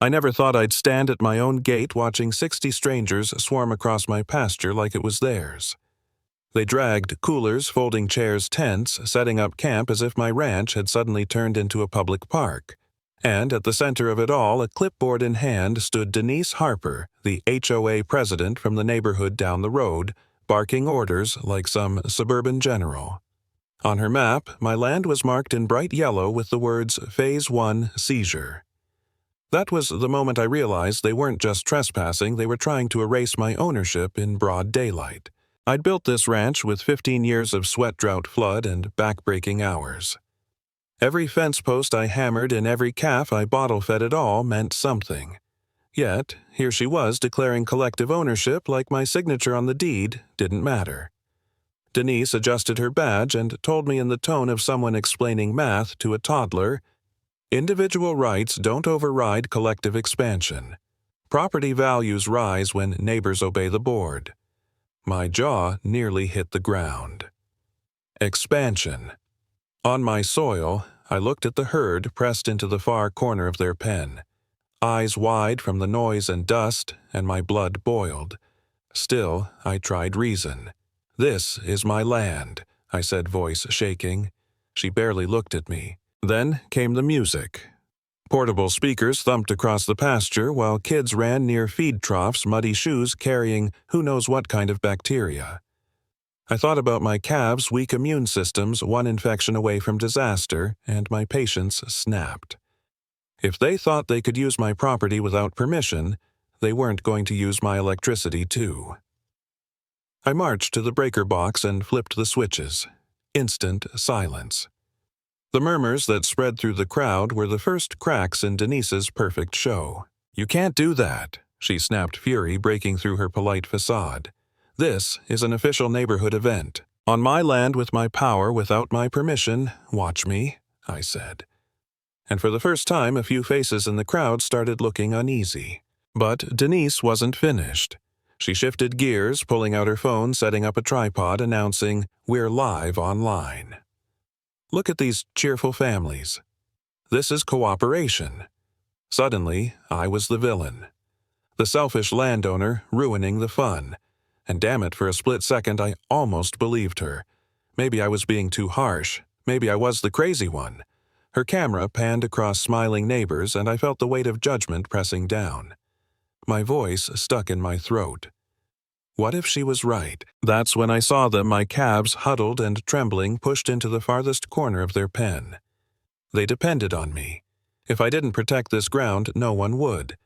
I never thought I'd stand at my own gate watching 60 strangers swarm across my pasture like it was theirs. They dragged coolers, folding chairs, tents, setting up camp as if my ranch had suddenly turned into a public park. And at the center of it all, a clipboard in hand, stood Denise Harper, the HOA president from the neighborhood down the road, barking orders like some suburban general. On her map, my land was marked in bright yellow with the words Phase 1 Seizure. That was the moment I realized they weren't just trespassing, they were trying to erase my ownership in broad daylight. I'd built this ranch with 15 years of sweat, drought, flood, and back-breaking hours. Every fence post I hammered and every calf I bottle-fed it all meant something. Yet, here she was declaring collective ownership like my signature on the deed didn't matter. Denise adjusted her badge and told me in the tone of someone explaining math to a toddler, "Individual rights don't override collective expansion. Property values rise when neighbors obey the board." My jaw nearly hit the ground. Expansion. On my soil, I looked at the herd pressed into the far corner of their pen. Eyes wide from the noise and dust, and my blood boiled. Still, I tried reason. "This is my land," I said, voice shaking. She barely looked at me. Then came the music. Portable speakers thumped across the pasture while kids ran near feed troughs, muddy shoes carrying who knows what kind of bacteria. I thought about my calves' weak immune systems, one infection away from disaster, and my patience snapped. If they thought they could use my property without permission, they weren't going to use my electricity too. I marched to the breaker box and flipped the switches. Instant silence. The murmurs that spread through the crowd were the first cracks in Denise's perfect show. "You can't do that," she snapped, fury breaking through her polite facade. "This is an official neighborhood event. On my land with my power without my permission, watch me," I said. And for the first time, a few faces in the crowd started looking uneasy. But Denise wasn't finished. She shifted gears, pulling out her phone, setting up a tripod, announcing, "We're live online. Look at these cheerful families. This is cooperation." Suddenly, I was the villain. The selfish landowner ruining the fun. And damn it, for a split second I almost believed her. Maybe I was being too harsh. Maybe I was the crazy one. Her camera panned across smiling neighbors, and I felt the weight of judgment pressing down. My voice stuck in my throat. What if she was right? That's when I saw them, my calves huddled and trembling, pushed into the farthest corner of their pen. They depended on me. If I didn't protect this ground, no one would.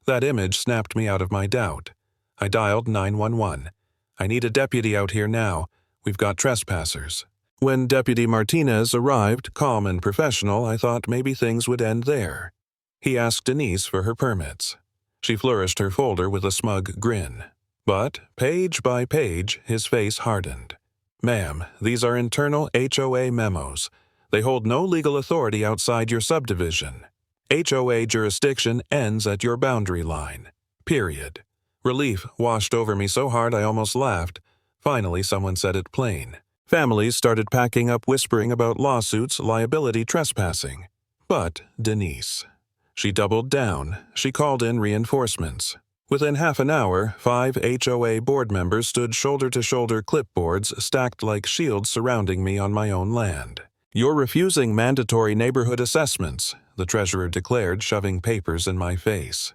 That image snapped me out of my doubt. I dialed 911. "I need a deputy out here now. We've got trespassers." When Deputy Martinez arrived, calm and professional, I thought maybe things would end there. He asked Denise for her permits. She flourished her folder with a smug grin. But, page by page, his face hardened. "Ma'am, these are internal HOA memos. They hold no legal authority outside your subdivision. HOA jurisdiction ends at your boundary line. Period." Relief washed over me so hard I almost laughed. Finally, someone said it plain. Families started packing up, whispering about lawsuits, liability, trespassing. But Denise. She doubled down. She called in reinforcements. Within half an hour, 5 HOA board members stood shoulder-to-shoulder, clipboards stacked like shields surrounding me on my own land. "You're refusing mandatory neighborhood assessments," the treasurer declared, shoving papers in my face.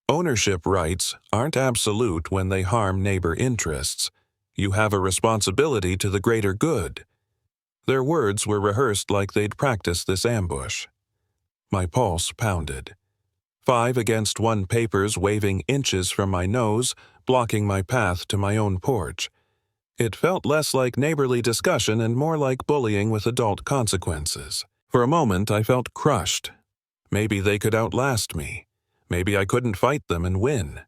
"Ownership rights aren't absolute when they harm neighbor interests. You have a responsibility to the greater good." Their words were rehearsed like they'd practiced this ambush. My pulse pounded. 5 against 1 papers waving inches from my nose, blocking my path to my own porch. It felt less like neighborly discussion and more like bullying with adult consequences. For a moment, I felt crushed. Maybe they could outlast me. Maybe I couldn't fight them and win.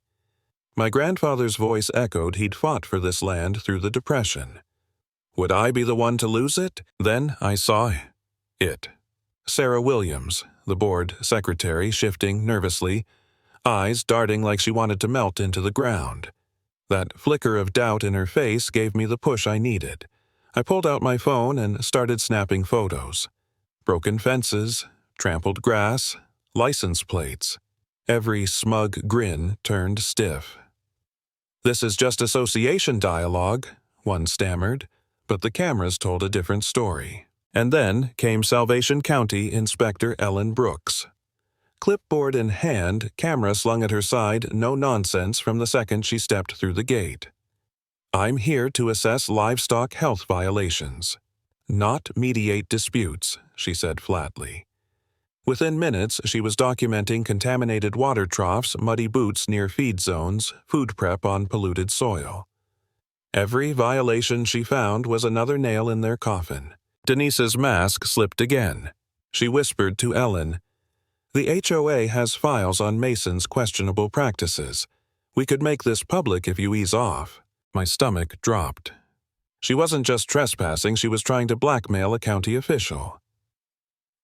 My grandfather's voice echoed he'd fought for this land through the Depression. Would I be the one to lose it? Then I saw it. Sarah Williams, the board secretary, shifting nervously, eyes darting like she wanted to melt into the ground. That flicker of doubt in her face gave me the push I needed. I pulled out my phone and started snapping photos. Broken fences, trampled grass, license plates. Every smug grin turned stiff. "This is just association dialogue," one stammered, but the cameras told a different story. And then came Salvation County Inspector Ellen Brooks. Clipboard in hand, camera slung at her side, no nonsense from the second she stepped through the gate. "I'm here to assess livestock health violations, not mediate disputes," she said flatly. Within minutes, she was documenting contaminated water troughs, muddy boots near feed zones, food prep on polluted soil. Every violation she found was another nail in their coffin. Denise's mask slipped again. She whispered to Ellen, "The HOA has files on Mason's questionable practices. We could make this public if you ease off." My stomach dropped. She wasn't just trespassing, she was trying to blackmail a county official.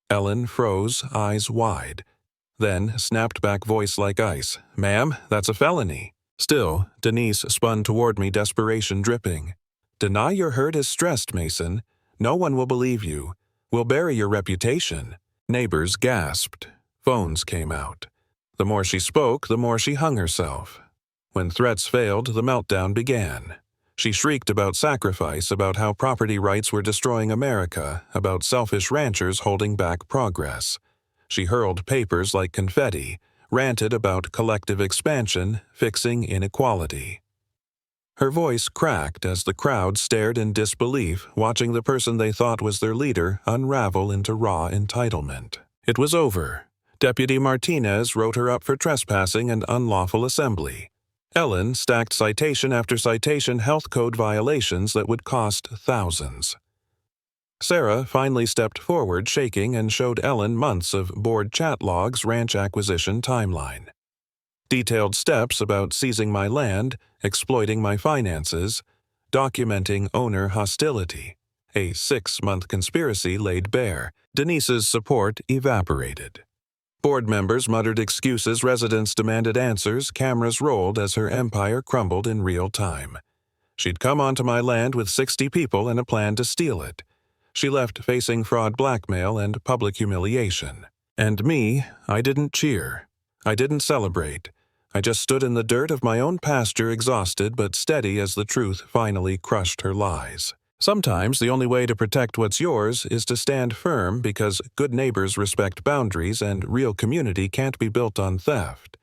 Ellen froze, eyes wide. Then snapped back, voice like ice, "Ma'am, that's a felony." Still, Denise spun toward me, desperation dripping. "Deny your hurt is stressed, Mason. No one will believe you. We'll bury your reputation." Neighbors gasped. Phones came out. The more she spoke, the more she hung herself. When threats failed, the meltdown began. She shrieked about sacrifice, about how property rights were destroying America, about selfish ranchers holding back progress. She hurled papers like confetti, ranted about collective expansion, fixing inequality. Her voice cracked as the crowd stared in disbelief, watching the person they thought was their leader unravel into raw entitlement. It was over. Deputy Martinez wrote her up for trespassing and unlawful assembly. Ellen stacked citation after citation, health code violations that would cost thousands. Sarah finally stepped forward, shaking, and showed Ellen months of board chat logs, ranch acquisition timeline. Detailed steps about seizing my land, exploiting my finances, documenting owner hostility. A 6-month conspiracy laid bare. Denise's support evaporated. Board members muttered excuses, residents demanded answers, cameras rolled as her empire crumbled in real time. She'd come onto my land with 60 people and a plan to steal it. She left facing fraud, blackmail, and public humiliation. And me, I didn't cheer. I didn't celebrate. I just stood in the dirt of my own pasture, exhausted but steady as the truth finally crushed her lies. Sometimes the only way to protect what's yours is to stand firm, because good neighbors respect boundaries and real community can't be built on theft.